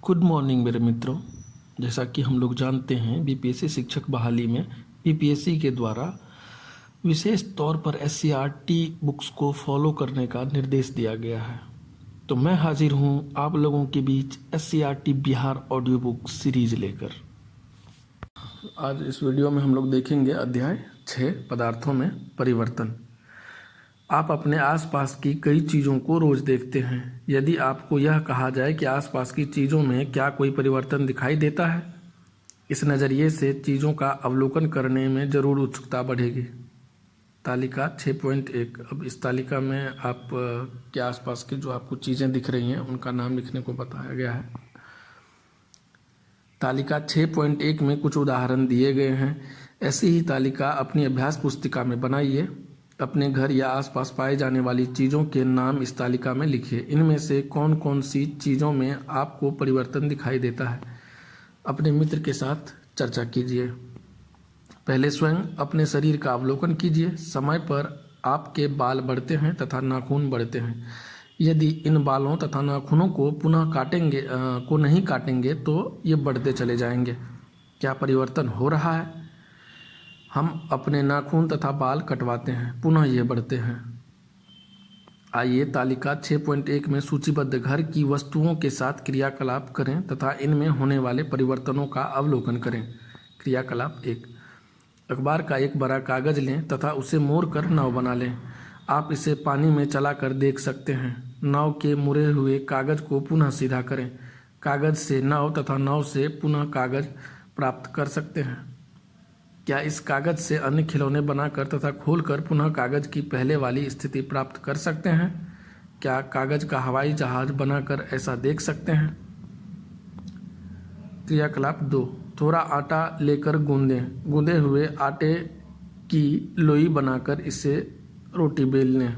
Good morning मेरे मित्रों। जैसा कि हम लोग जानते हैं, बीपीएससी शिक्षक बहाली में बीपीएससी के द्वारा विशेष तौर पर एससीईआरटी बुक्स को फॉलो करने का निर्देश दिया गया है। तो मैं हाजिर हूं आप लोगों के बीच SCERT Bihar audio book series लेकर। आज इस वीडियो में हम लोग देखेंगे अध्याय 6 पदार्थों में परिवर्तन। आप अपने आसपास की कई चीज़ों को रोज़ देखते हैं। यदि आपको यह कहा जाए कि आसपास की चीज़ों में क्या कोई परिवर्तन दिखाई देता है, इस नज़रिए से चीज़ों का अवलोकन करने में ज़रूर उत्सुकता बढ़ेगी। तालिका 6.1। अब इस तालिका में आप के आसपास की जो आपको चीज़ें दिख रही हैं उनका नाम लिखने को बताया गया है। तालिका 6.1 में कुछ उदाहरण दिए गए हैं। ऐसी ही तालिका अपनी अभ्यास पुस्तिका में बनाइए। अपने घर या आसपास पाए जाने वाली चीज़ों के नाम इस तालिका में लिखिए। इनमें से कौन कौन सी चीज़ों में आपको परिवर्तन दिखाई देता है, अपने मित्र के साथ चर्चा कीजिए। पहले स्वयं अपने शरीर का अवलोकन कीजिए। समय पर आपके बाल बढ़ते हैं तथा नाखून बढ़ते हैं। यदि इन बालों तथा नाखूनों को नहीं काटेंगे तो ये बढ़ते चले जाएंगे। क्या परिवर्तन हो रहा है? हम अपने नाखून तथा बाल कटवाते हैं, पुनः ये बढ़ते हैं। आइए तालिका 6.1 में सूचीबद्ध घर की वस्तुओं के साथ क्रियाकलाप करें तथा इनमें होने वाले परिवर्तनों का अवलोकन करें। क्रियाकलाप 1। अखबार का एक बड़ा कागज लें तथा उसे मोड़ कर नाव बना लें। आप इसे पानी में चलाकर देख सकते हैं। नाव के मुड़े हुए कागज को पुनः सीधा करें। कागज से नाव तथा नाव से पुनः कागज प्राप्त कर सकते हैं। क्या इस कागज से अन्य खिलौने बनाकर तथा खोलकर पुनः कागज की पहले वाली स्थिति प्राप्त कर सकते हैं? क्या कागज का हवाई जहाज बनाकर ऐसा देख सकते हैं? क्रियाकलाप 2। थोड़ा आटा लेकर गूंदें। गूंदे हुए आटे की लोई बनाकर इसे रोटी बेल लें।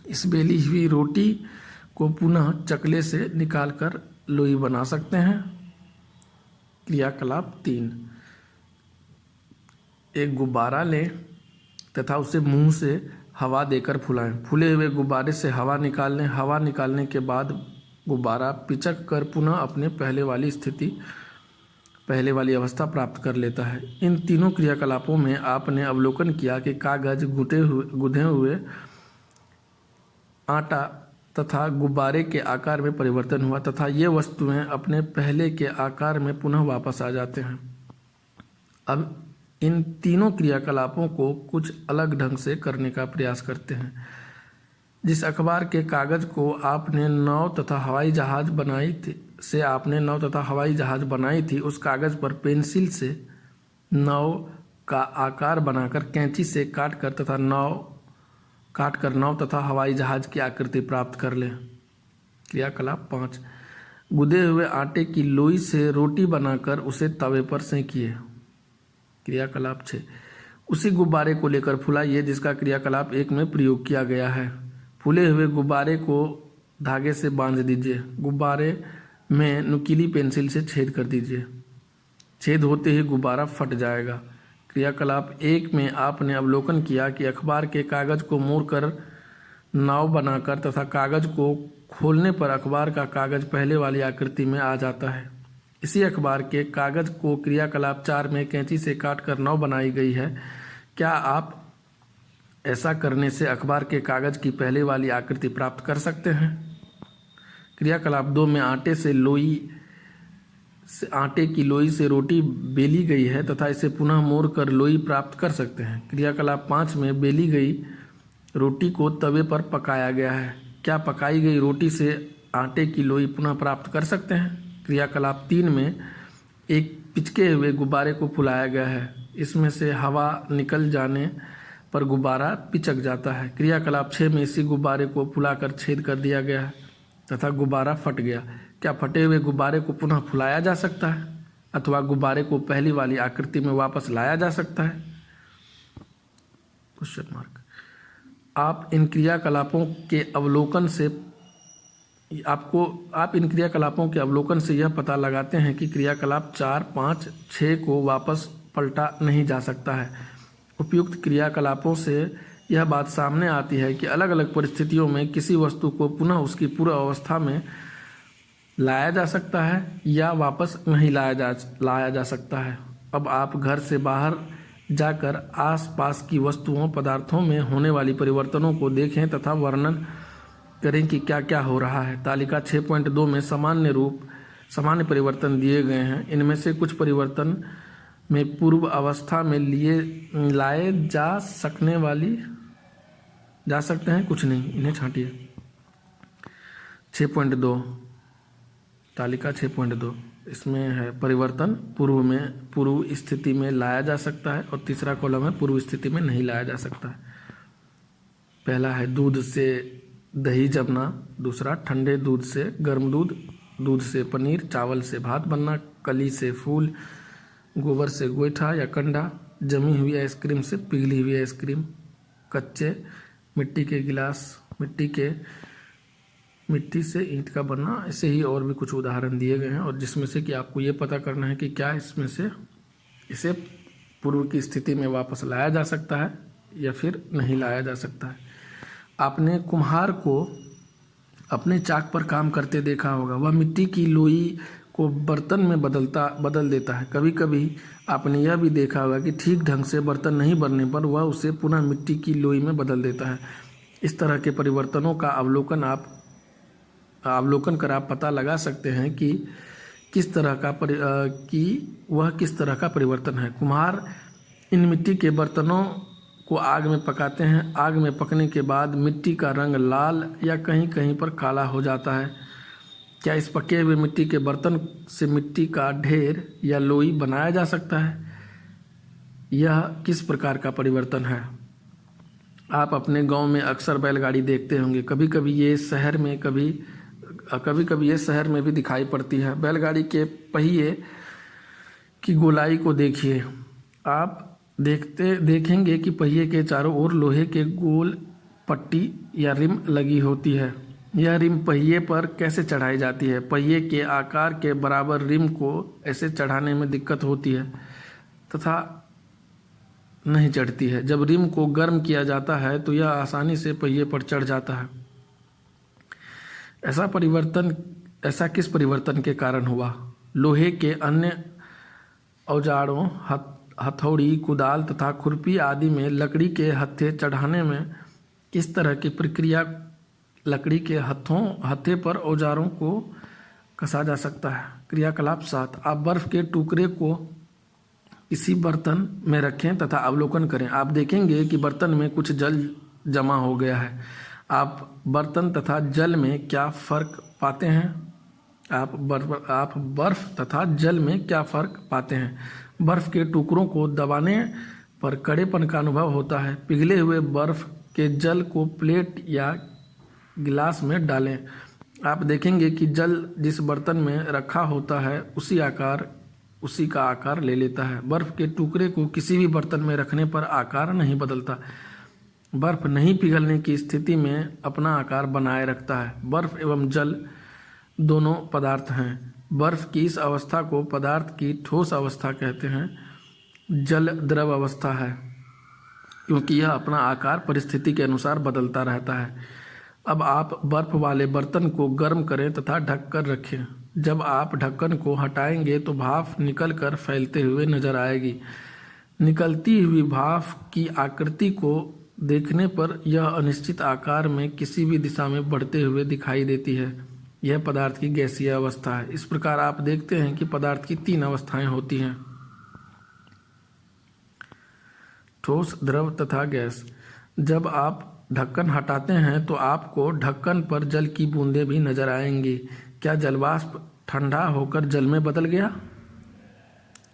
इस बेली हुई रोटी को पुनः चकले से निकालकर लोई बना सकते हैं। क्रियाकलाप 3। एक गुब्बारा लें तथा उसे मुंह से हवा देकर फुलाएं। फूले हुए गुब्बारे से हवा निकाल लें। हवा निकालने के बाद गुब्बारा पिचक कर पुनः अपने पहले वाली अवस्था प्राप्त कर लेता है। इन तीनों क्रियाकलापों में आपने अवलोकन किया कि कागज, गूंथे हुए आटा तथा गुब्बारे के आकार में परिवर्तन हुआ तथा ये वस्तुएं अपने पहले के आकार में पुनः वापस आ जाते हैं। अब इन तीनों क्रियाकलापों को कुछ अलग ढंग से करने का प्रयास करते हैं। जिस अखबार के कागज को आपने नाव तथा हवाई जहाज बनाई थी उस कागज पर पेंसिल से नाव का आकार बनाकर कैंची से काटकर नाव तथा हवाई जहाज की आकृति प्राप्त कर लें। क्रियाकलाप 5। गूंदे हुए आटे की लोई से रोटी बनाकर उसे तवे पर सेंकिए। क्रियाकलाप 6। उसी गुब्बारे को लेकर फुलाइए जिसका क्रियाकलाप 1 में प्रयोग किया गया है। फूले हुए गुब्बारे को धागे से बांध दीजिए। गुब्बारे में नुकीली पेंसिल से छेद कर दीजिए। छेद होते ही गुब्बारा फट जाएगा। क्रियाकलाप 1 में आपने अवलोकन किया कि अखबार के कागज को मोड़कर नाव बनाकर तथा कागज को खोलने पर अखबार का कागज पहले वाली आकृति में आ जाता है। इसी अखबार के कागज को क्रियाकलाप 4 में कैंची से काटकर नाव बनाई गई है। क्या आप ऐसा करने से अखबार के कागज की पहले वाली आकृति प्राप्त कर सकते हैं? क्रियाकलाप 2 में आटे की लोई से रोटी बेली गई है तथा इसे पुनः मोड़कर लोई प्राप्त कर सकते हैं। क्रियाकलाप 5 में बेली गई रोटी को तवे पर पकाया गया है। क्या पकाई गई रोटी से आटे की लोई पुनः प्राप्त कर सकते हैं? क्रियाकलाप 3 में एक पिचके हुए गुब्बारे को फुलाया गया है। इसमें से हवा निकल जाने पर गुब्बारा पिचक जाता है। क्रियाकलाप 6 में इसी गुब्बारे को फुलाकर छेद कर दिया गया है तथा गुब्बारा फट गया। क्या फटे हुए गुब्बारे को पुनः फुलाया जा सकता है अथवा गुब्बारे को पहली वाली आकृति में वापस लाया जा सकता है? Question mark. आप इन क्रियाकलापों के अवलोकन से यह पता लगाते हैं कि क्रियाकलाप 4, 5, 6 को वापस पलटा नहीं जा सकता है। उपयुक्त क्रियाकलापों से यह बात सामने आती है कि अलग अलग परिस्थितियों में किसी वस्तु को पुनः उसकी पूर्व अवस्था में लाया जा सकता है या वापस नहीं लाया जा सकता है। अब आप घर से बाहर जाकर आसपास की वस्तुओं पदार्थों में होने वाली परिवर्तनों को देखें तथा वर्णन करें कि क्या क्या हो रहा है। तालिका 6.2 में सामान्य परिवर्तन दिए गए हैं। इनमें से कुछ परिवर्तन में पूर्व अवस्था में लाए जा सकते हैं, कुछ नहीं, इन्हें छांटिए। 6.2 तालिका 6.2 इसमें है परिवर्तन पूर्व स्थिति में लाया जा सकता है और तीसरा कॉलम है पूर्व स्थिति में नहीं लाया जा सकता है। पहला है दूध से दही जमना, दूसरा ठंडे दूध से गर्म दूध, दूध से पनीर, चावल से भात बनना, कली से फूल, गोबर से गोईठा या कंडा, जमी हुई आइसक्रीम से पिघली हुई आइसक्रीम, कच्चे मिट्टी के गिलास, मिट्टी से ईंट का बनना। ऐसे ही और भी कुछ उदाहरण दिए गए हैं और जिसमें से कि आपको ये पता करना है कि क्या इसमें से इसे पूर्व की स्थिति में वापस लाया जा सकता है या फिर नहीं लाया जा सकता है। आपने कुम्हार को अपने चाक पर काम करते देखा होगा। वह मिट्टी की लोई को बर्तन में बदल देता है। कभी कभी आपने यह भी देखा होगा कि ठीक ढंग से बर्तन नहीं बनने पर वह उसे पुनः मिट्टी की लोई में बदल देता है। इस तरह के परिवर्तनों का अवलोकन कर आप पता लगा सकते हैं कि किस तरह का परिवर्तन है। कुम्हार इन मिट्टी के बर्तनों को आग में पकाते हैं। आग में पकने के बाद मिट्टी का रंग लाल या कहीं कहीं पर काला हो जाता है। क्या इस पके हुए मिट्टी के बर्तन से मिट्टी का ढेर या लोई बनाया जा सकता है? यह किस प्रकार का परिवर्तन है? आप अपने गांव में अक्सर बैलगाड़ी देखते होंगे। कभी कभी ये शहर में भी दिखाई पड़ती है। बैलगाड़ी के पहिए की गोलाई को देखिए। आप देखेंगे कि पहिए के चारों ओर लोहे के गोल पट्टी या रिम लगी होती है। यह रिम पहिए पर कैसे चढ़ाई जाती है? पहिए के आकार के बराबर रिम को ऐसे चढ़ाने में दिक्कत होती है तथा नहीं चढ़ती है। जब रिम को गर्म किया जाता है तो यह आसानी से पहिए पर चढ़ जाता है। ऐसा किस परिवर्तन के कारण हुआ? लोहे के अन्य औजारों हथौड़ी, कुदाल तथा खुरपी आदि में लकड़ी के हत्थे चढ़ाने में किस तरह की प्रक्रिया लकड़ी के हत्थे पर औजारों को कसा जा सकता है? क्रियाकलाप 7। आप बर्फ के टुकड़े को इसी बर्तन में रखें तथा अवलोकन करें। आप देखेंगे कि बर्तन में कुछ जल जमा हो गया है। आप बर्तन तथा जल में क्या फर्क पाते हैं? आप बर्फ तथा जल में क्या फ़र्क पाते हैं? बर्फ़ के टुकड़ों को दबाने पर कड़ेपन का अनुभव होता है। पिघले हुए बर्फ़ के जल को प्लेट या गिलास में डालें। आप देखेंगे कि जल जिस बर्तन में रखा होता है उसी का आकार ले लेता है। बर्फ़ के टुकड़े को किसी भी बर्तन में रखने पर आकार नहीं बदलता। बर्फ़ नहीं पिघलने की स्थिति में अपना आकार बनाए रखता है। बर्फ़ एवं जल दोनों पदार्थ हैं। बर्फ़ की इस अवस्था को पदार्थ की ठोस अवस्था कहते हैं। जल द्रव अवस्था है क्योंकि यह अपना आकार परिस्थिति के अनुसार बदलता रहता है। अब आप बर्फ़ वाले बर्तन को गर्म करें तथा ढक कर रखें। जब आप ढक्कन को हटाएंगे तो भाप निकलकर फैलते हुए नजर आएगी। निकलती हुई भाप की आकृति को देखने पर यह अनिश्चित आकार में किसी भी दिशा में बढ़ते हुए दिखाई देती है। यह पदार्थ की गैसीय अवस्था है। इस प्रकार आप देखते हैं कि पदार्थ की 3 अवस्थाएं होती हैं: ठोस, द्रव तथा गैस। जब आप ढक्कन हटाते हैं तो आपको ढक्कन पर जल की बूंदें भी नजर आएंगी। क्या जलवाष्प ठंडा होकर जल में बदल गया?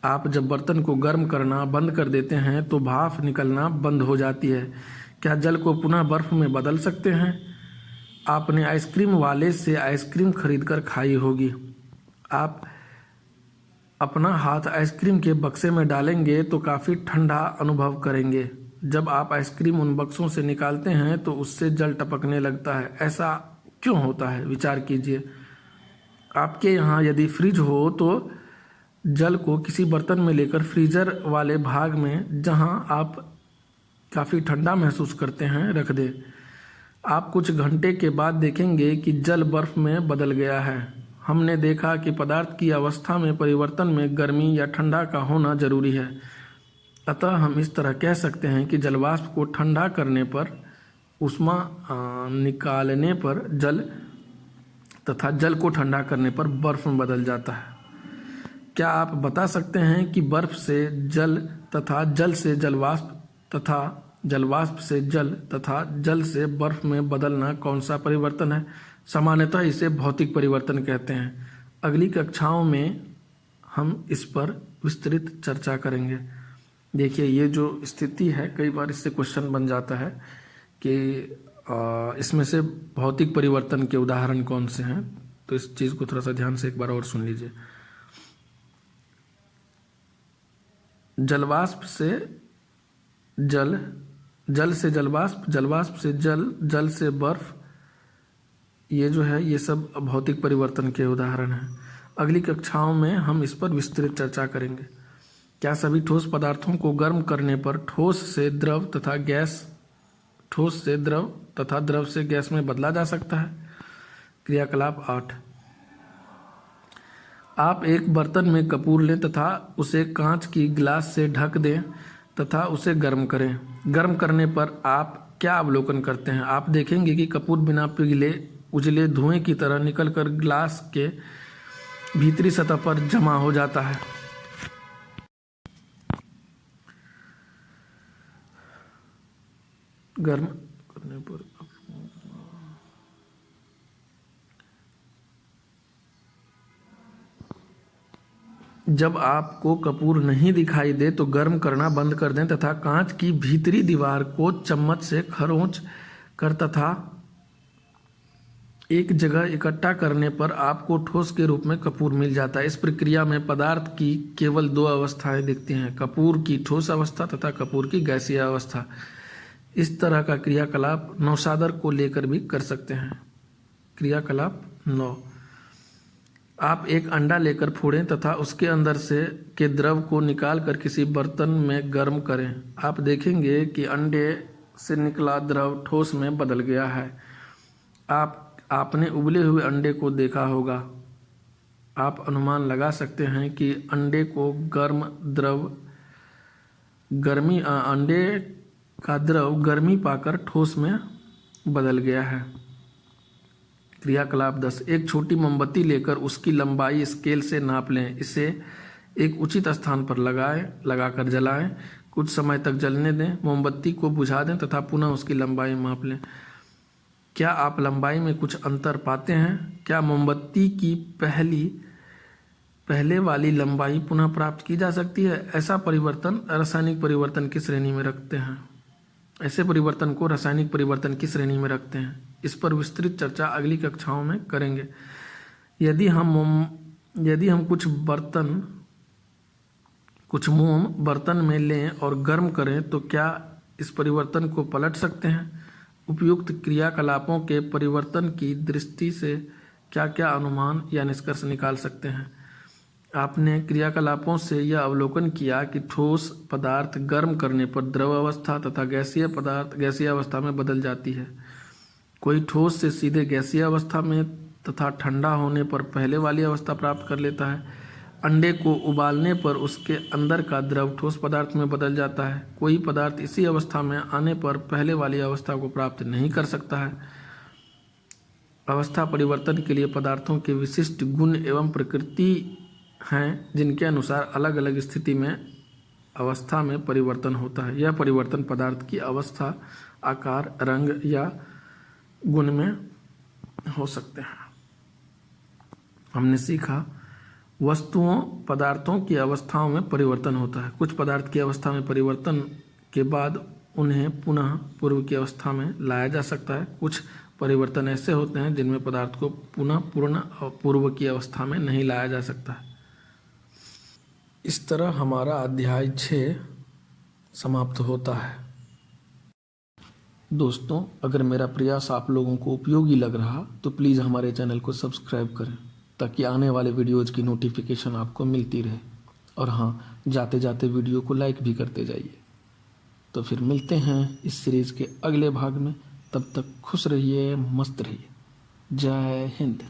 आप जब बर्तन को गर्म करना बंद कर देते हैं तो भाप निकलना बंद हो जाती है। क्या जल को पुनः बर्फ में बदल सकते हैं? आपने आइसक्रीम वाले से आइसक्रीम खरीदकर खाई होगी। आप अपना हाथ आइसक्रीम के बक्से में डालेंगे तो काफ़ी ठंडा अनुभव करेंगे। जब आप आइसक्रीम उन बक्सों से निकालते हैं तो उससे जल टपकने लगता है। ऐसा क्यों होता है? विचार कीजिए। आपके यहाँ यदि फ्रिज हो तो जल को किसी बर्तन में लेकर फ्रीजर वाले भाग में, जहाँ आप काफ़ी ठंडा महसूस करते हैं, रख दें। आप कुछ घंटे के बाद देखेंगे कि जल बर्फ़ में बदल गया है। हमने देखा कि पदार्थ की अवस्था में परिवर्तन में गर्मी या ठंडा का होना जरूरी है। अतः हम इस तरह कह सकते हैं कि जलवाष्प को ठंडा करने पर ऊष्मा निकालने पर जल तथा जल को ठंडा करने पर बर्फ में बदल जाता है। क्या आप बता सकते हैं कि बर्फ से जल तथा जल से जलवाष्प तथा जलवाष्प से जल तथा जल से बर्फ में बदलना कौन सा परिवर्तन है? सामान्यतः इसे भौतिक परिवर्तन कहते हैं। अगली कक्षाओं में हम इस पर विस्तृत चर्चा करेंगे। देखिए, ये जो स्थिति है, कई बार इससे क्वेश्चन बन जाता है कि इसमें से भौतिक परिवर्तन के उदाहरण कौन से हैं। तो इस चीज़ को थोड़ा सा ध्यान से एक बार और सुन लीजिए। जलवाष्प से जल, जल से जलवाष्प, जलवाष्प से जल, जल से बर्फ, ये जो है ये सब भौतिक परिवर्तन के उदाहरण हैं। अगली कक्षाओं में हम इस पर विस्तृत चर्चा करेंगे। क्या सभी ठोस पदार्थों को गर्म करने पर ठोस से द्रव तथा गैस, ठोस से द्रव तथा द्रव से गैस में बदला जा सकता है? क्रियाकलाप 8। आप एक बर्तन में कपूर लें तथा उसे कांच की गिलास से ढक दें तथा उसे गर्म करें। गर्म करने पर आप क्या अवलोकन करते हैं? आप देखेंगे कि कपूर बिना पिघले उजले धुएं की तरह निकलकर गिलास के भीतरी सतह पर जमा हो जाता है। गर्म करने पर जब आपको कपूर नहीं दिखाई दे तो गर्म करना बंद कर दें तथा कांच की भीतरी दीवार को चम्मच से खरोंच कर तथा एक जगह इकट्ठा करने पर आपको ठोस के रूप में कपूर मिल जाता है। इस प्रक्रिया में पदार्थ की केवल 2 अवस्थाएं दिखती हैं, कपूर की ठोस अवस्था तथा कपूर की गैसीय अवस्था। इस तरह का क्रियाकलाप नौशादर को लेकर भी कर सकते हैं। क्रियाकलाप 9। आप एक अंडा लेकर फोड़ें तथा उसके अंदर से के द्रव को निकालकर किसी बर्तन में गर्म करें। आप देखेंगे कि अंडे से निकला द्रव ठोस में बदल गया है। आपने उबले हुए अंडे को देखा होगा। आप अनुमान लगा सकते हैं कि अंडे को अंडे का द्रव गर्मी पाकर ठोस में बदल गया है। क्रियाकलाप 10। एक छोटी मोमबत्ती लेकर उसकी लंबाई स्केल से नाप लें। इसे एक उचित स्थान पर लगाकर जलाएं। कुछ समय तक जलने दें। मोमबत्ती को बुझा दें तथा पुनः उसकी लंबाई माप लें। क्या आप लंबाई में कुछ अंतर पाते हैं? क्या मोमबत्ती की पहले वाली लंबाई पुनः प्राप्त की जा सकती है? ऐसा परिवर्तन रासायनिक परिवर्तन की श्रेणी में रखते हैं। ऐसे परिवर्तन को रासायनिक परिवर्तन की श्रेणी में रखते हैं। इस पर विस्तृत चर्चा अगली कक्षाओं में करेंगे। यदि हम कुछ मोम बर्तन में लें और गर्म करें तो क्या इस परिवर्तन को पलट सकते हैं? उपयुक्त क्रियाकलापों के परिवर्तन की दृष्टि से क्या क्या अनुमान या निष्कर्ष निकाल सकते हैं? आपने क्रियाकलापों से यह अवलोकन किया कि ठोस पदार्थ गर्म करने पर द्रव अवस्था तथा गैसीय पदार्थ गैसीय अवस्था में बदल जाती है। कोई ठोस से सीधे गैसीय अवस्था में तथा ठंडा होने पर पहले वाली अवस्था प्राप्त कर लेता है। अंडे को उबालने पर उसके अंदर का द्रव ठोस पदार्थ में बदल जाता है। कोई पदार्थ इसी अवस्था में आने पर पहले वाली अवस्था को प्राप्त नहीं कर सकता है। अवस्था परिवर्तन के लिए पदार्थों के विशिष्ट गुण एवं प्रकृति हैं, जिनके अनुसार अलग अलग स्थिति में अवस्था में परिवर्तन होता है। यह परिवर्तन पदार्थ की अवस्था, आकार, रंग या गुण में हो सकते हैं। हमने सीखा वस्तुओं पदार्थों की अवस्थाओं में परिवर्तन होता है। कुछ पदार्थ की अवस्था में परिवर्तन के बाद उन्हें पुनः पूर्व की अवस्था में लाया जा सकता है। कुछ परिवर्तन ऐसे होते हैं जिनमें पदार्थ को पुनः पूर्व की अवस्था में नहीं लाया जा सकता है। इस तरह हमारा अध्याय 6 समाप्त होता है। दोस्तों, अगर मेरा प्रयास आप लोगों को उपयोगी लग रहा तो प्लीज़ हमारे चैनल को सब्सक्राइब करें ताकि आने वाले वीडियोज़ की नोटिफिकेशन आपको मिलती रहे। और हाँ, जाते जाते वीडियो को लाइक भी करते जाइए। तो फिर मिलते हैं इस सीरीज़ के अगले भाग में। तब तक खुश रहिए, मस्त रहिए। जय हिंद।